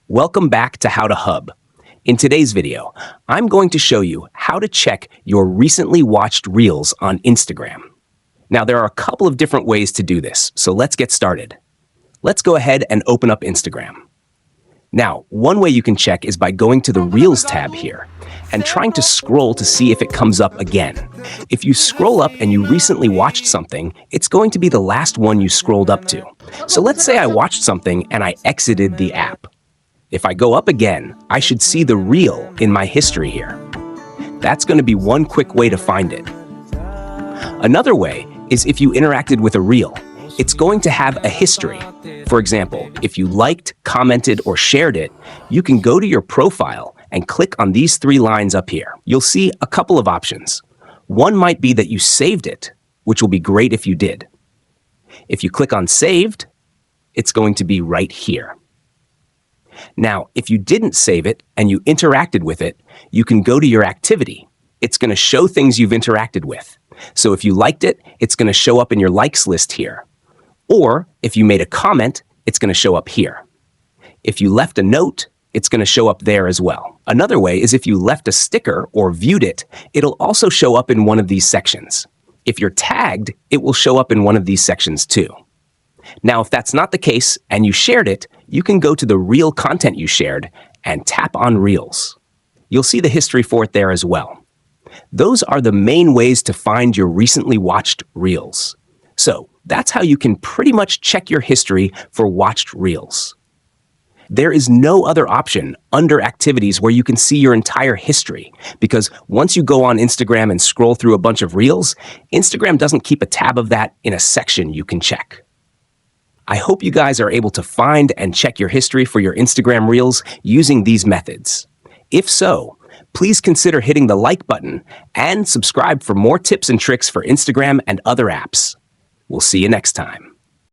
Welcome back to HowToHub. In today's video, I'm going to show you how to check your recently watched Reels on Instagram. Now, there are a couple of different ways to do this, so let's get started. Let's go ahead and open up Instagram. Now, one way you can check is by going to the Reels tab here and trying to scroll to see if it comes up again. If you scroll up and you recently watched something, it's going to be the last one you scrolled up to. So let's say I watched something and I exited the app. If I go up again, I should see the reel in my history here. That's going to be one quick way to find it. Another way is if you interacted with a reel. It's going to have a history. For example, if you liked, commented, or shared it, you can go to your profile and click on these three lines up here. You'll see a couple of options. One might be that you saved it, which will be great if you did. If you click on Saved, it's going to be right here. Now, if you didn't save it and you interacted with it, you can go to your activity. It's going to show things you've interacted with. So if you liked it, it's going to show up in your likes list here. Or if you made a comment, it's going to show up here. If you left a note, it's going to show up there as well. Another way is if you left a sticker or viewed it, it'll also show up in one of these sections. If you're tagged, it will show up in one of these sections too. Now, if that's not the case and you shared it, you can go to the reel content you shared and tap on Reels. You'll see the history for it there as well. Those are the main ways to find your recently watched Reels. So that's how you can pretty much check your history for watched Reels. There is no other option under Activities where you can see your entire history, because once you go on Instagram and scroll through a bunch of Reels, Instagram doesn't keep a tab of that in a section you can check. I hope you guys are able to find and check your history for your Instagram Reels using these methods. If so, please consider hitting the like button and subscribe for more tips and tricks for Instagram and other apps. We'll see you next time.